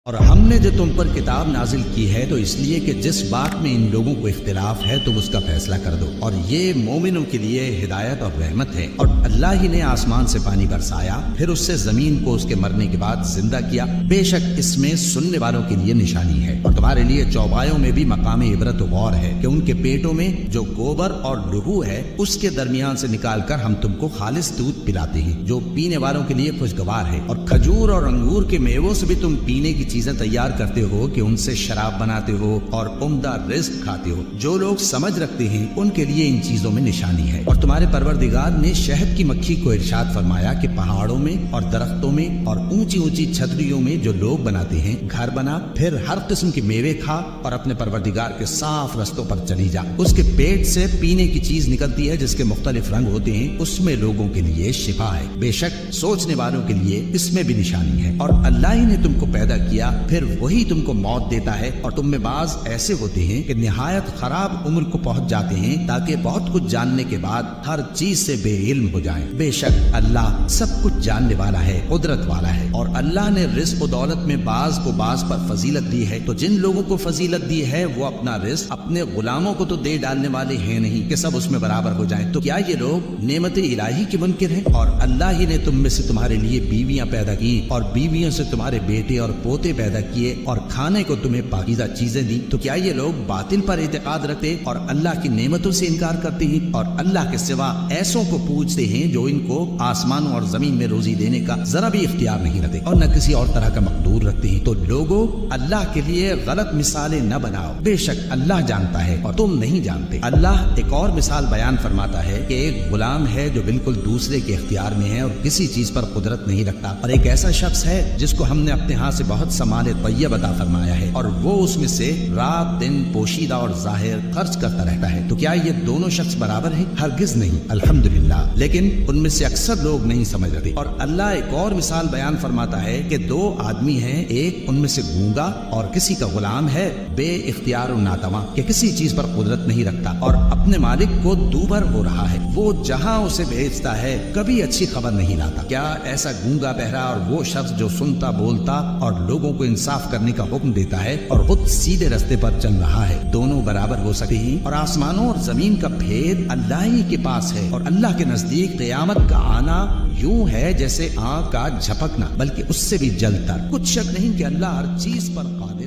اور ہم نے جو تم پر کتاب نازل کی ہے تو اس لیے کہ جس بات میں ان لوگوں کو اختلاف ہے تم اس کا فیصلہ کر دو، اور یہ مومنوں کے لیے ہدایت اور رحمت ہے۔ اور اللہ ہی نے آسمان سے پانی برسایا، پھر اس سے زمین کو اس کے مرنے کے بعد زندہ کیا، بے شک اس میں سننے والوں کے لیے نشانی ہے۔ اور تمہارے لیے چوپایوں میں بھی مقام عبرت و غور ہے کہ ان کے پیٹوں میں جو گوبر اور لہو ہے اس کے درمیان سے نکال کر ہم تم کو خالص دودھ پلاتے ہیں جو پینے والوں کے لیے خوشگوار ہے، اور کھجور اور انگور کے میووں سے بھی تم پینے کی چیزیں تیار کرتے ہو کہ ان سے شراب بناتے ہو اور عمدہ رزق کھاتے ہو۔ جو لوگ سمجھ رکھتے ہیں ان کے لیے ان چیزوں میں نشانی ہے۔ اور تمہارے پروردگار نے شہد کی مکھی کو ارشاد فرمایا کہ پہاڑوں میں اور درختوں میں اور اونچی اونچی چھتریوں میں جو لوگ بناتے ہیں گھر بنا، پھر ہر قسم کے میوے کھا اور اپنے پروردگار کے صاف رستوں پر چلی جا۔ اس کے پیٹ سے پینے کی چیز نکلتی ہے جس کے مختلف رنگ ہوتے ہیں، اس میں لوگوں کے لیے شفا ہے، بے شک سوچنے والوں کے لیے اس میں بھی نشانی ہے۔ اور اللہ ہی نے تم کو پیدا کیا، پھر وہی تم کو موت دیتا ہے، اور تم میں بعض ایسے ہوتے ہیں کہ نہایت خراب عمر کو پہنچ جاتے ہیں تاکہ بہت کچھ جاننے کے بعد ہر چیز سے بے علم ہو جائیں۔ بے شک اللہ سب کچھ جاننے والا ہے، قدرت والا ہے۔ اور اللہ نے رزق و دولت میں بعض کو بعض پر فضیلت دی ہے، تو جن لوگوں کو فضیلت دی ہے وہ اپنا رزق اپنے غلاموں کو تو دے ڈالنے والے ہیں نہیں کہ سب اس میں برابر ہو جائیں۔ تو کیا یہ لوگ نعمت الہی کے منکر ہیں؟ اور اللہ ہی نے تم میں سے تمہارے لیے بیویاں پیدا کی اور بیویوں سے تمہارے بیٹے اور پوتے پیدا کیے اور کھانے کو تمہیں پاکیزہ چیزیں دی۔ تو کیا یہ لوگ باطل پر اعتقاد رکھتے اور اللہ کی نعمتوں سے انکار کرتے ہیں اور اللہ کے سوا ایسوں کو پوجتے ہیں جو ان کو آسمانوں اور زمین میں روزی دینے کا ذرا بھی اختیار نہیں رکھتے اور نہ کسی اور طرح کا مقدور رکھتے ہیں؟ تو لوگوں اللہ کے لیے غلط مثالیں نہ بناؤ، بے شک اللہ جانتا ہے اور تم نہیں جانتے۔ اللہ ایک اور مثال بیان فرماتا ہے کہ ایک غلام ہے جو بالکل دوسرے کے اختیار میں ہے اور کسی چیز پر قدرت نہیں رکھتا، اور ایک ایسا شخص ہے جس کو ہم نے اپنے ہاتھ سے بہت سامان طیب عطا فرمایا ہے اور وہ اس میں سے رات دن پوشیدہ اور ظاہر خرچ کرتا رہتا ہے۔ تو کیا یہ دونوں شخص برابر ہیں؟ ہرگز نہیں، الحمدللہ، لیکن ان میں سے اکثر لوگ نہیں سمجھ رہتے۔ اور اللہ ایک اور مثال بیان فرماتا ہے کہ دو آدمی ہیں، ایک ان میں سے گونگا اور کسی کا غلام ہے بے اختیار و ناتواں کہ کسی چیز پر قدرت نہیں رکھتا اور اپنے مالک کو دوبر ہو رہا ہے، وہ جہاں اسے بھیجتا ہے کبھی اچھی خبر نہیں لاتا۔ کیا ایسا گونگا بہرا اور وہ شخص جو سنتا بولتا اور لوگوں کو انصاف کرنے کا حکم دیتا ہے اور خود سیدھے رستے پر چل رہا ہے، دونوں برابر ہو سکتے ہیں؟ اور آسمانوں اور زمین کا بھید اللہ ہی کے پاس ہے، اور اللہ کے نزدیک قیامت کا آنا یوں ہے جیسے آنکھ کا جھپکنا، بلکہ اس سے بھی جلد تر۔ کچھ شک نہیں کہ اللہ ہر چیز پر قادر